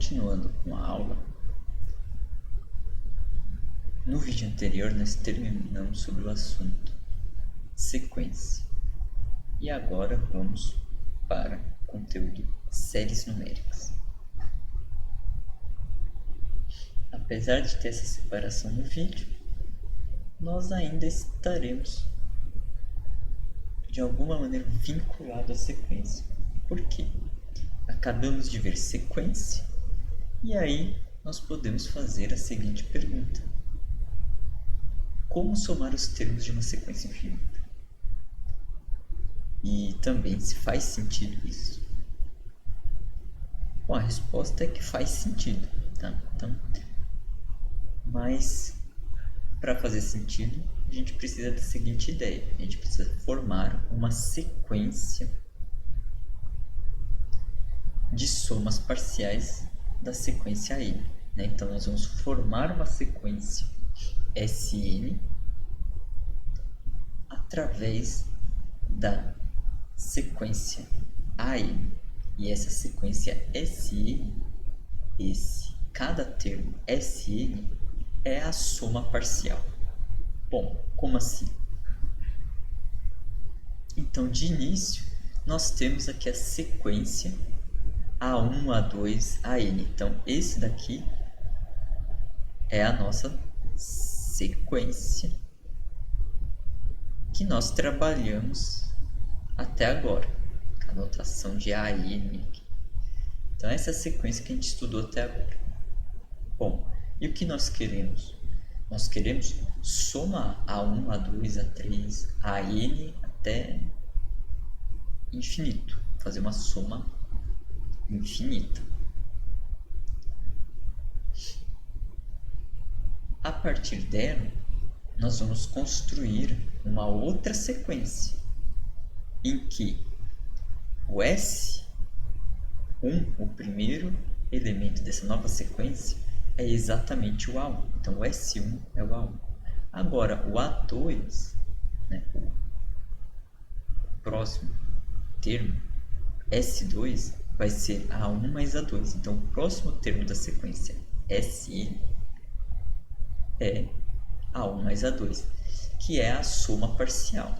Continuando com a aula, no vídeo anterior nós terminamos sobre o assunto sequência e agora vamos para o conteúdo séries numéricas. Apesar de ter essa separação no vídeo, nós ainda estaremos de alguma maneira vinculados à sequência. Por quê? Acabamos de ver sequência e aí nós podemos fazer a seguinte pergunta: como somar os termos de uma sequência infinita? E também se faz sentido isso. Bom, a resposta é que faz sentido, tá? Então, mas para fazer sentido, a gente precisa da seguinte ideia: a gente precisa formar uma sequência de somas parciais da sequência n. Né? Então, nós vamos formar uma sequência Sn através da sequência An. E essa sequência Sn, cada termo Sn é a soma parcial. Bom, como assim? Então, de início, nós temos aqui a sequência A1, A2, AN. Então, esse daqui é a nossa sequência que nós trabalhamos até agora. A notação de AN. Então, essa é a sequência que a gente estudou até agora. Bom, e o que nós queremos? Nós queremos somar A1, A2, A3, AN até infinito. Fazer uma soma infinita. A partir dela, nós vamos construir uma outra sequência em que o S1, o primeiro elemento dessa nova sequência, é exatamente o A1. Então, o S1 é o A1. Agora, o A2, né, o próximo termo, S2, vai ser A1 mais A2. Então, o próximo termo da sequência Sn é A1 mais A2, que é a soma parcial,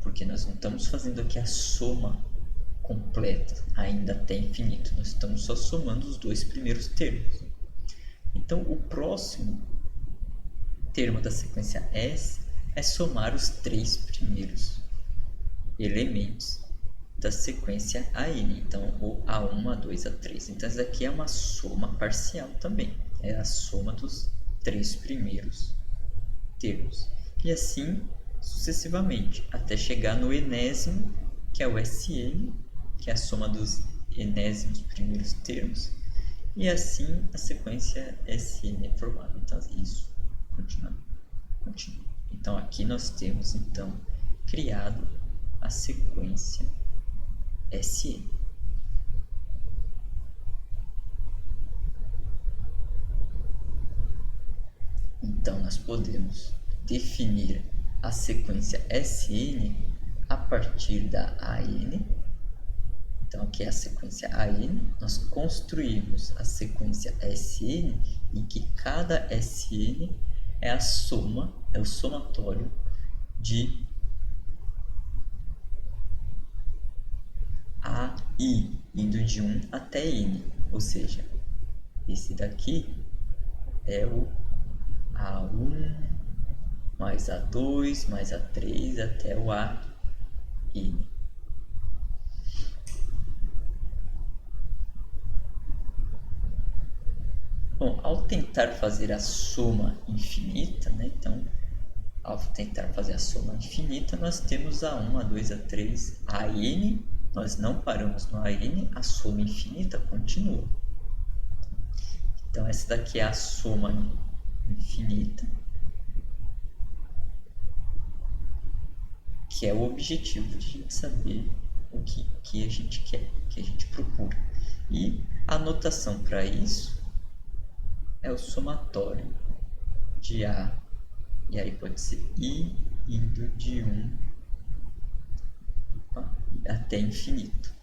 porque nós não estamos fazendo aqui a soma completa, ainda até infinito. Nós estamos só somando os dois primeiros termos. Então, o próximo termo da sequência S é somar os três primeiros elementos da sequência AN. Então, o A1, A2, A3. Então, essa daqui é uma soma parcial também. É a soma dos três primeiros termos. E assim sucessivamente, até chegar no enésimo, que é o Sn, que é a soma dos enésimos primeiros termos. E assim a sequência Sn é formada. Então, isso continua. Então, aqui nós temos então criado a sequência Sn. Então, nós podemos definir a sequência Sn a partir da AN. Então, aqui é a sequência AN. Nós construímos a sequência Sn, em que cada Sn é a soma, é o somatório de AI, indo de 1 até N. Ou seja, esse daqui é o A1 mais A2 mais A3 até o AN. Bom, ao tentar fazer a soma infinita, né? Então, ao tentar fazer a soma infinita, nós temos A1, A2, A3, AN. Nós não paramos no AN, a soma infinita continua. Então, essa daqui é a soma infinita, que é o objetivo de a gente saber o que a gente quer, o que a gente procura. E a notação para isso é o somatório de A, e aí pode ser I indo de 1 até infinito.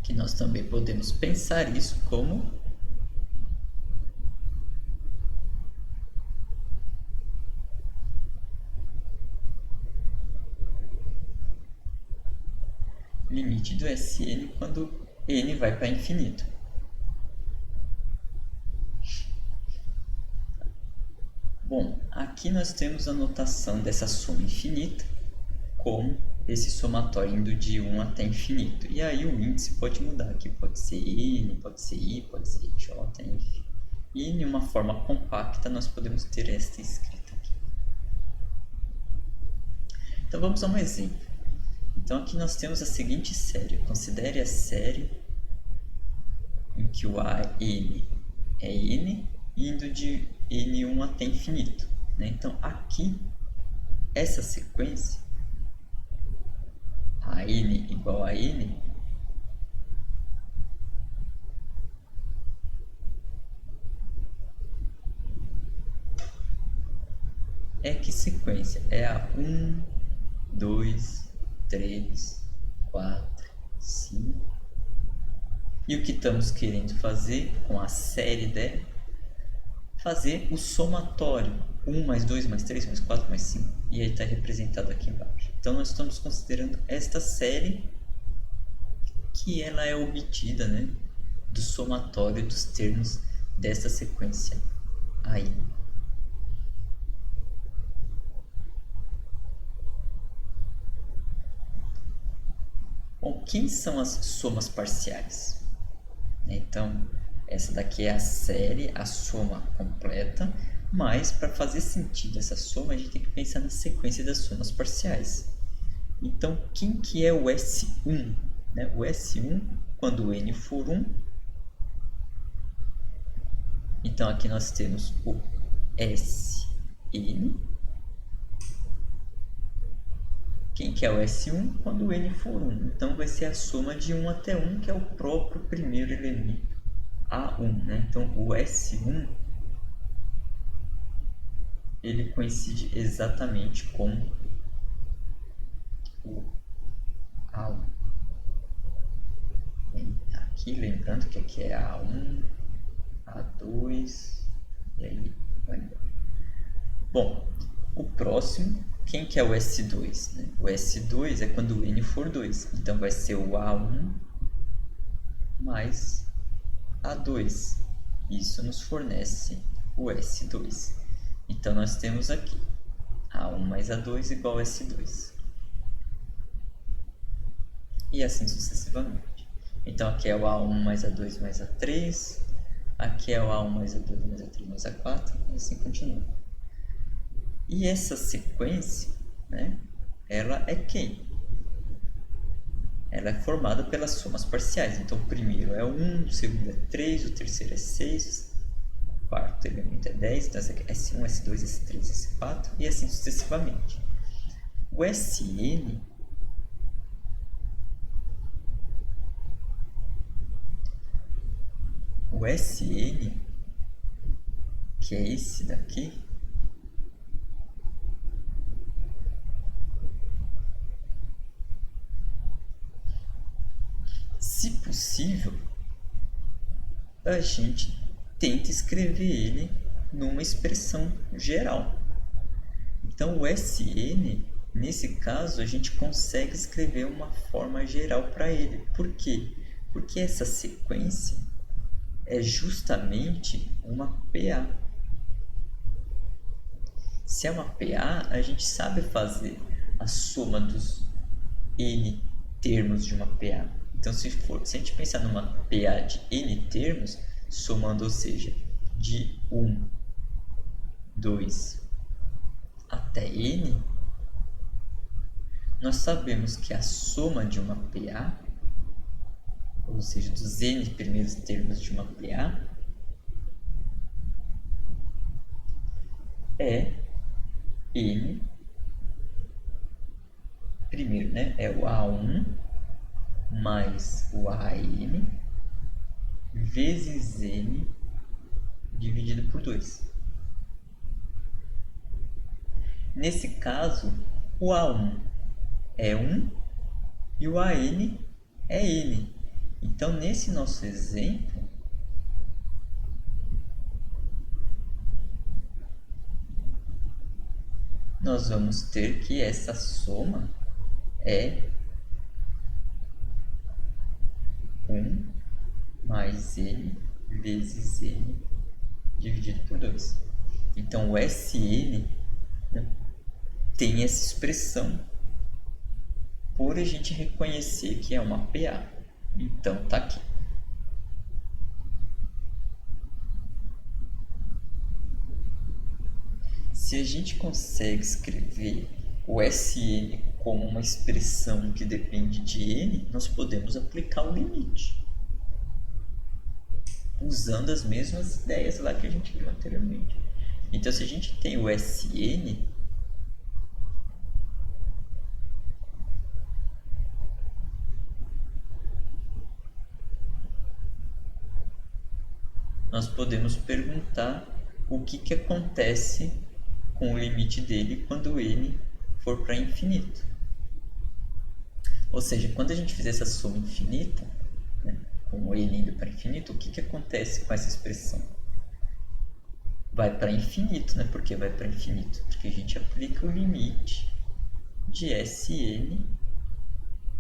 que nós também podemos pensar isso como limite do Sn quando n vai para infinito. Bom, aqui nós temos a notação dessa soma infinita como esse somatório indo de 1 até infinito. E aí o índice pode mudar, aqui pode ser n, pode ser i, pode ser j, enfim. E em uma forma compacta nós podemos ter esta escrita aqui. Então vamos a um exemplo. Então aqui nós temos a seguinte série. Considere a série em que o n é n, indo de n1 até infinito. Então aqui, essa sequência, a n igual a n, é que sequência? É a 1, 2, 3, 4, 5. E o que estamos querendo fazer com a série dela? Fazer o somatório. 1 mais 2 mais 3 mais 4 mais 5. E aí está representado aqui embaixo. Então nós estamos considerando esta série que ela é obtida, do somatório dos termos dessa sequência aí. Bom, quem são as somas parciais? Então, essa daqui é a série, a soma completa, mas para fazer sentido essa soma, a gente tem que pensar na sequência das somas parciais. Então, quem que é o S1? O S1, quando n for 1, então aqui nós temos o Sn. Quem que é o S1? Quando n for 1. Então vai ser a soma de 1 até 1, que é o próprio primeiro elemento, A1. Então o S1 ele coincide exatamente com o A1. Aqui, lembrando que aqui é A1, A2, e aí vai embora. Bom, o próximo, quem que é o S2? O S2 é quando o n for 2. Então vai ser o A1 mais A2. Isso nos fornece o S2. Então nós temos aqui A1 mais A2 igual a S2. E assim sucessivamente. Então aqui é o A1 mais A2 mais A3. Aqui é o A1 mais A2 mais A3 mais A4. E assim continua. E essa sequência, ela é quem? Ela é formada pelas somas parciais. Então, o primeiro é 1, o segundo é 3, o terceiro é 6, o quarto elemento é 10. Então, essa aqui é S1, S2, S3, S4 e assim sucessivamente. O Sn que é esse daqui, se possível, a gente tenta escrever ele numa expressão geral. Então, o Sn, nesse caso, a gente consegue escrever uma forma geral para ele. Por quê? Porque essa sequência é justamente uma PA. Se é uma PA, a gente sabe fazer a soma dos n termos de uma PA. Então, se a gente pensar numa PA de n termos, somando, ou seja, de 1, 2 até n, nós sabemos que a soma de uma PA, ou seja, dos n primeiros termos de uma PA, é n, primeiro, é o A1 mais o AN vezes n dividido por 2. Nesse caso, o A1 é 1 e o AN é n. Então, nesse nosso exemplo, nós vamos ter que essa soma é 1 mais n vezes n dividido por 2. Então, o Sn, né, tem essa expressão por a gente reconhecer que é uma PA. Então, tá aqui. Se a gente consegue escrever o Sn como uma expressão que depende de n, nós podemos aplicar o limite, usando as mesmas ideias lá que a gente viu anteriormente. Então, se a gente tem o Sn, nós podemos perguntar o que acontece com o limite dele quando n for para infinito. Ou seja, quando a gente fizer essa soma infinita, né, com o n indo para infinito, o que acontece com essa expressão? Vai para infinito, né? Por que vai para infinito? Porque a gente aplica o limite de Sn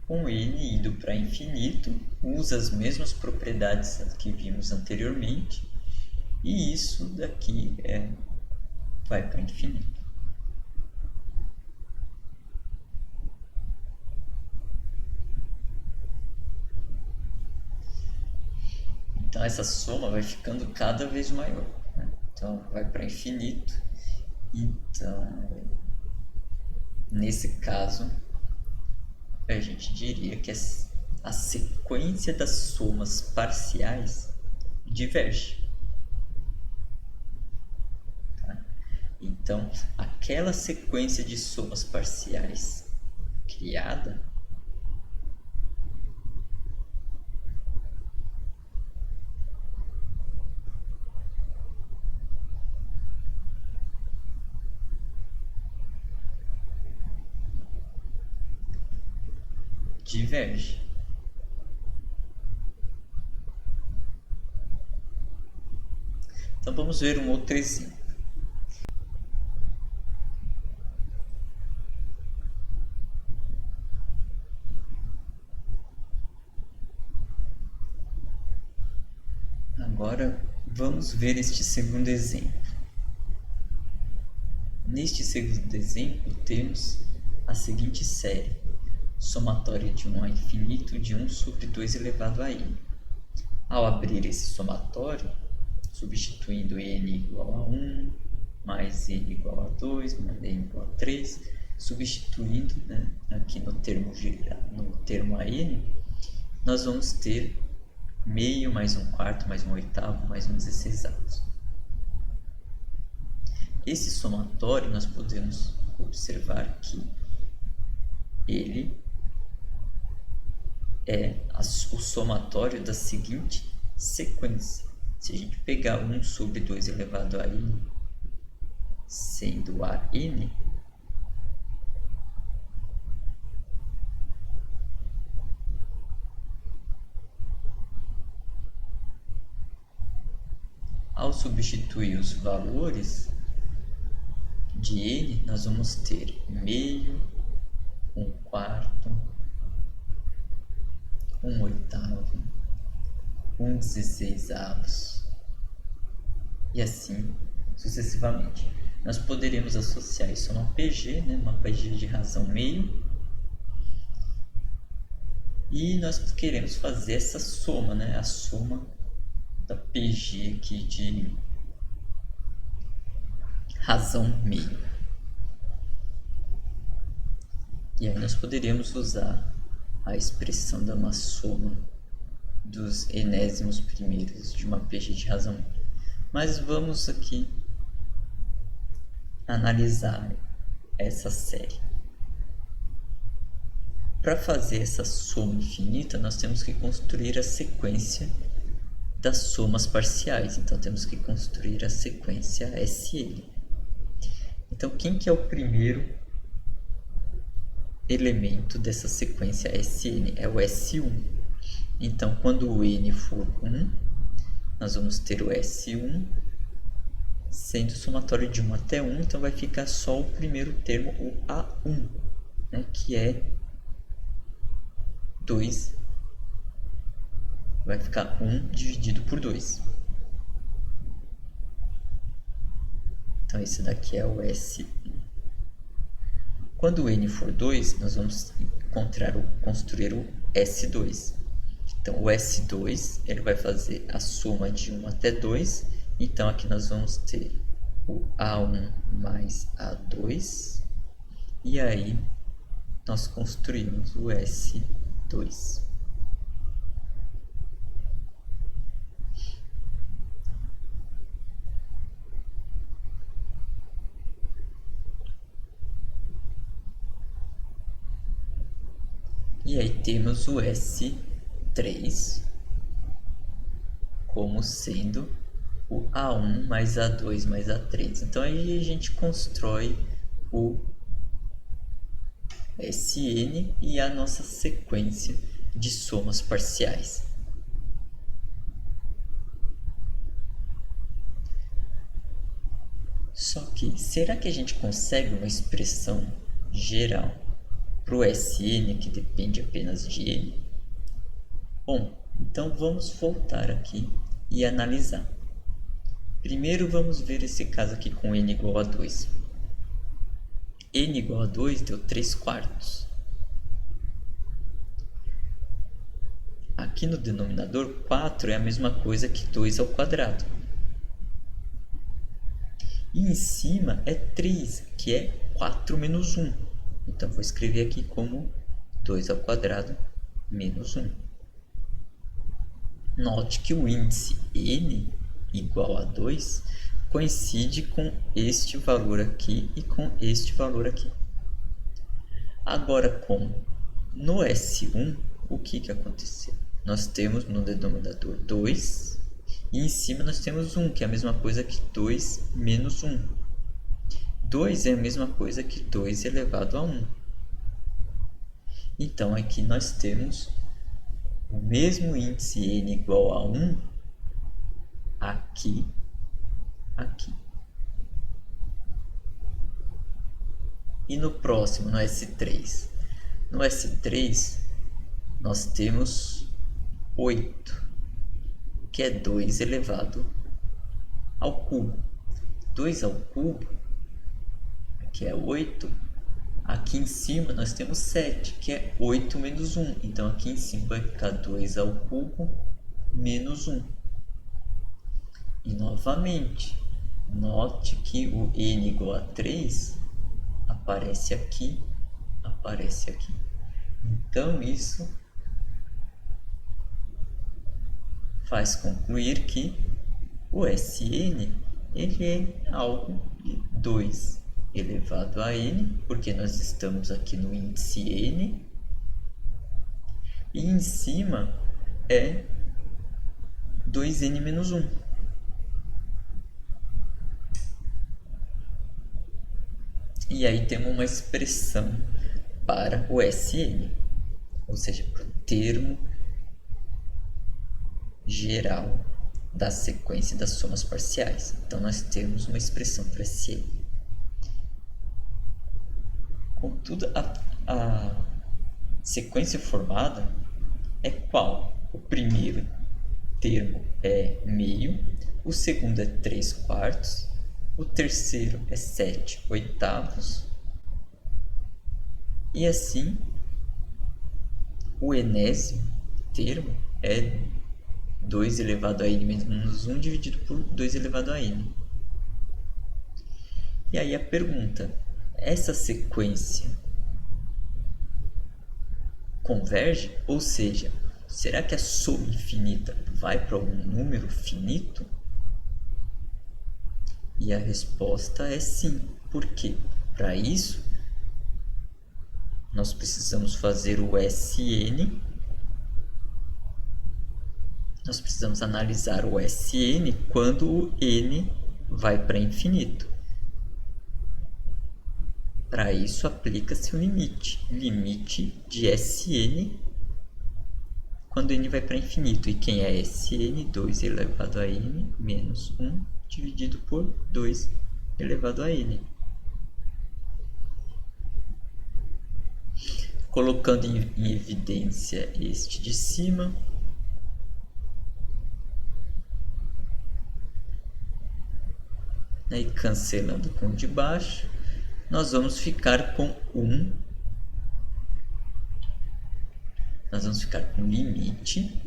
com n indo para infinito, usa as mesmas propriedades que vimos anteriormente, e isso daqui vai para infinito. Então, essa soma vai ficando cada vez maior, né? Então, vai para infinito. Então, nesse caso, a gente diria que a sequência das somas parciais diverge. Tá? Então, aquela sequência de somas parciais criada diverge. Então vamos ver um outro exemplo. Agora vamos ver este segundo exemplo. Neste segundo exemplo temos a seguinte série: somatória de 1 a infinito de 1 sobre 2 elevado a n. Ao abrir esse somatório, substituindo n igual a 1, mais n igual a 2, mais n igual a 3, substituindo, né, aqui no termo a n, nós vamos ter meio mais 1/4 mais 1/8 mais 1/16. Esse somatório nós podemos observar que ele é o somatório da seguinte sequência. Se a gente pegar 1 sobre 2 elevado a n, sendo a n, ao substituir os valores de n, nós vamos ter meio, 1/4, 1/8, 1/16 e assim sucessivamente. Nós poderemos associar isso a uma PG, né? Uma PG de razão meio, e nós queremos fazer essa soma, né? A soma da PG aqui de razão meio. E aí nós poderíamos usar a expressão da uma soma dos enésimos primeiros de uma PG de razão meio. Mas vamos aqui analisar essa série. Para fazer essa soma infinita, nós temos que construir a sequência das somas parciais. Então, temos que construir a sequência SN. Então, quem que é o primeiro elemento dessa sequência SN? É o S1. Então, quando o n for 1, nós vamos ter o S1 sendo somatório de 1 até 1, então vai ficar só o primeiro termo, o A1, né, que é 2. Vai ficar 1 dividido por 2. Então, esse daqui é o S1. Quando o n for 2, nós vamos construir o S2. Então, o S2 ele vai fazer a soma de 1 até 2. Então, aqui nós vamos ter o A1 mais A2. E aí, nós construímos o S2. E aí temos o S3 como sendo o A1 mais A2 mais A3. Então aí a gente constrói o Sn e a nossa sequência de somas parciais. Só que, será que a gente consegue uma expressão geral para o Sn que depende apenas de n? Bom, então vamos voltar aqui e analisar. Primeiro vamos ver esse caso aqui com n igual a 2. N igual a 2 deu 3 quartos. Aqui no denominador, 4 é a mesma coisa que 2 ao quadrado. E em cima é 3, que é 4 menos 1. Então, vou escrever aqui como 2 ao quadrado menos 1. Note que o índice n igual a 2 coincide com este valor aqui e com este valor aqui. Agora, como no S1, o que aconteceu? Nós temos no denominador 2 e em cima nós temos 1, que é a mesma coisa que 2 menos 1. 2 é a mesma coisa que 2 elevado a 1. Então, aqui nós temos o mesmo índice n igual a 1 aqui, aqui. E no próximo, no S3? No S3, nós temos 8, que é 2 elevado ao cubo. 2 ao cubo, que é 8. Aqui em cima nós temos 7, que é 8 menos 1. Então, aqui em cima vai ficar 2 ao cubo menos 1. E, novamente, note que o n igual a 3 aparece aqui, aparece aqui. Então, isso faz concluir que o Sn ele é algo de 2 elevado a n, porque nós estamos aqui no índice n, e em cima é 2n menos 1. E aí temos uma expressão para o Sn, ou seja, para o termo geral da sequência das somas parciais. Então, nós temos uma expressão para Sn. Contudo, a sequência formada é qual? O primeiro termo é meio, o segundo é 3 quartos, o terceiro é 7 oitavos, e assim o enésimo termo é 2 elevado a n menos 1 dividido por 2 elevado a n. E aí a pergunta, essa sequência converge? Ou seja, será que a soma infinita vai para algum número finito? E a resposta é sim. Por quê? Para isso, nós precisamos fazer o Sn. Nós precisamos analisar o Sn quando o n vai para infinito. Para isso, aplica-se o limite. Limite de Sn quando n vai para infinito. E quem é Sn? 2 elevado a n menos 1 dividido por 2 elevado a n. Colocando em evidência este de cima, e cancelando com o de baixo, nós vamos ficar com 1. Nós vamos ficar com o limite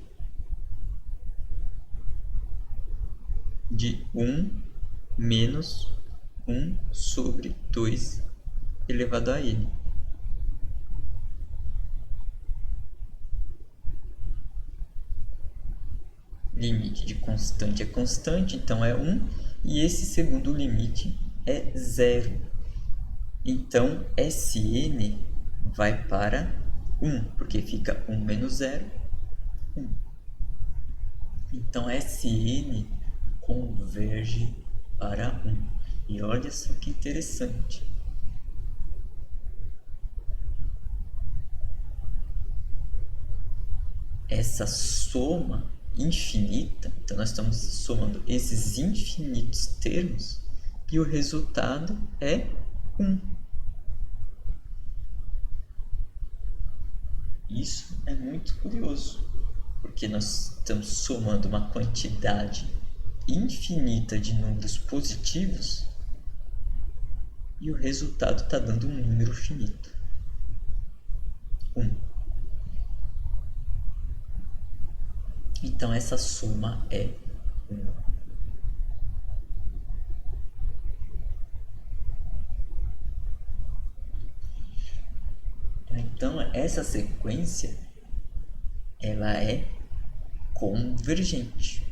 de 1 menos 1 sobre 2 elevado a n. Limite de constante é constante, então é 1. E esse segundo limite é 0. Então, Sn vai para 1, porque fica 1 menos 0, 1. Então, Sn converge para 1. E olha só que interessante. Essa soma infinita, então nós estamos somando esses infinitos termos e o resultado é 1. Isso é muito curioso, porque nós estamos somando uma quantidade infinita de números positivos e o resultado está dando um número finito, 1. Então essa soma é 1. Então essa sequência ela é convergente.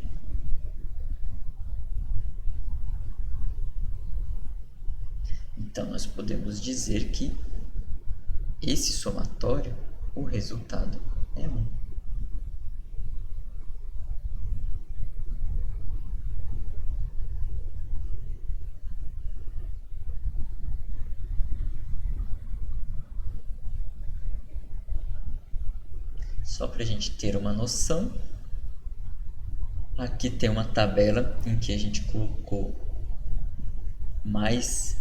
Então nós podemos dizer que esse somatório, o resultado é 1. Só para a gente ter uma noção, aqui tem uma tabela em que a gente colocou mais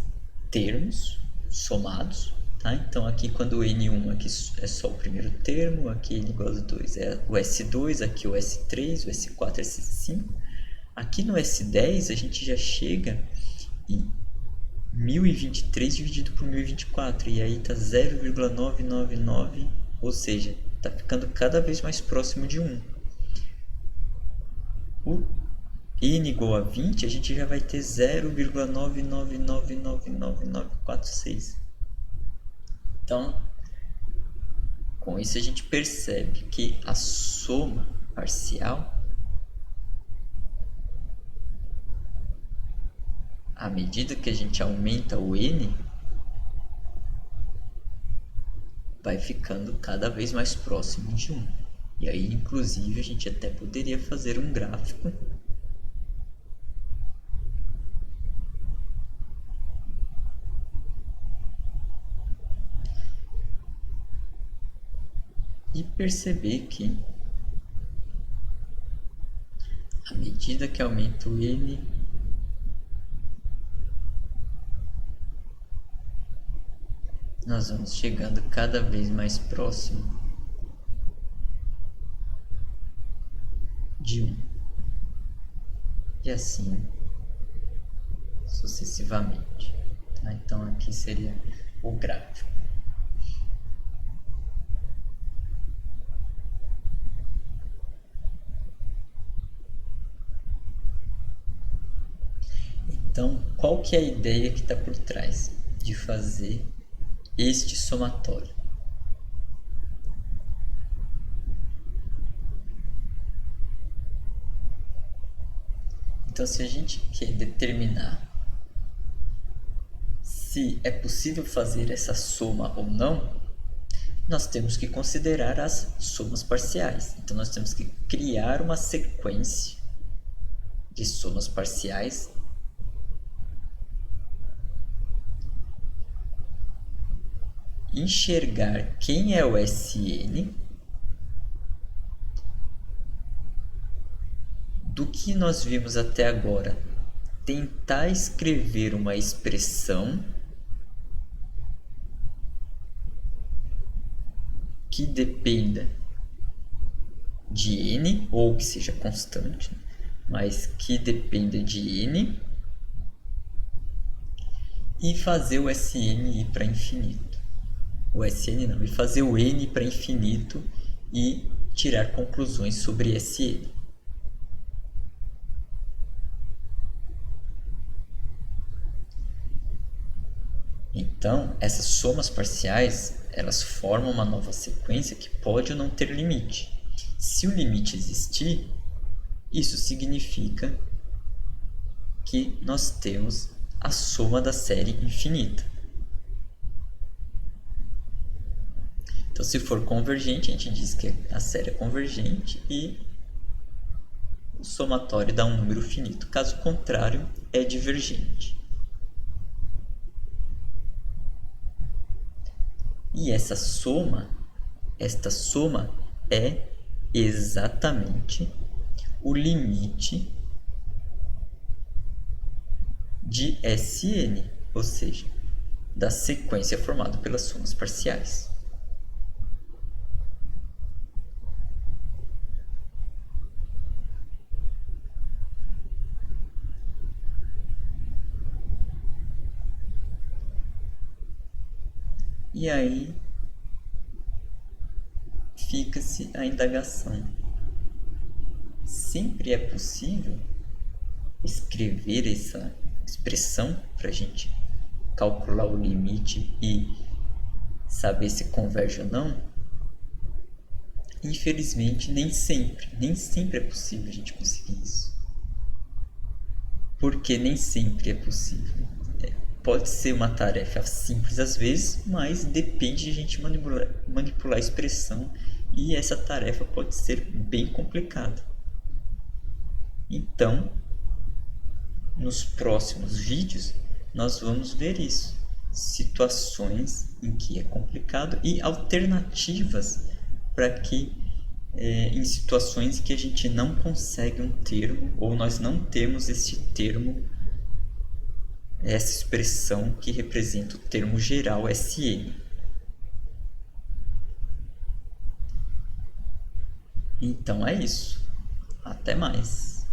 termos somados, tá? Então aqui quando o N1 aqui é só o primeiro termo, aqui N igual a 2 é o S2, aqui o S3, o S4, o S5. Aqui no S10 a gente já chega em 1023 dividido por 1024, e aí está 0,999, ou seja, está ficando cada vez mais próximo de 1. O n igual a 20, a gente já vai ter 0,9999946. Então, com isso a gente percebe que a soma parcial, à medida que a gente aumenta o n, vai ficando cada vez mais próximo de 1. E aí, inclusive, a gente até poderia fazer um gráfico e perceber que, à medida que aumenta o n, nós vamos chegando cada vez mais próximo de 1. E assim sucessivamente. Tá? Então aqui seria o gráfico. Então, qual que é a ideia que está por trás de fazer este somatório? Então, se a gente quer determinar se é possível fazer essa soma ou não, nós temos que considerar as somas parciais. Então, nós temos que criar uma sequência de somas parciais enxergar quem é o Sn do que nós vimos até agora, tentar escrever uma expressão que dependa de n, ou que seja constante, mas que dependa de n, e fazer o Sn ir para infinito. O Sn não, e fazer o n para infinito e tirar conclusões sobre Sn. Então, essas somas parciais, elas formam uma nova sequência que pode ou não ter limite. Se o limite existir, isso significa que nós temos a soma da série infinita. Então, se for convergente, a gente diz que a série é convergente e o somatório dá um número finito. Caso contrário, é divergente. E esta soma é exatamente o limite de Sn, ou seja, da sequência formada pelas somas parciais. E aí fica-se a indagação. Sempre é possível escrever essa expressão para a gente calcular o limite e saber se converge ou não? Infelizmente, nem sempre é possível a gente conseguir isso. Porque nem sempre é possível. Pode ser uma tarefa simples às vezes, mas depende de a gente manipular a expressão e essa tarefa pode ser bem complicada. Então, nos próximos vídeos, nós vamos ver isso. Situações em que é complicado e alternativas para que, em situações que a gente não consegue um termo ou nós não temos esse termo, essa expressão que representa o termo geral Sn. Então é isso. Até mais.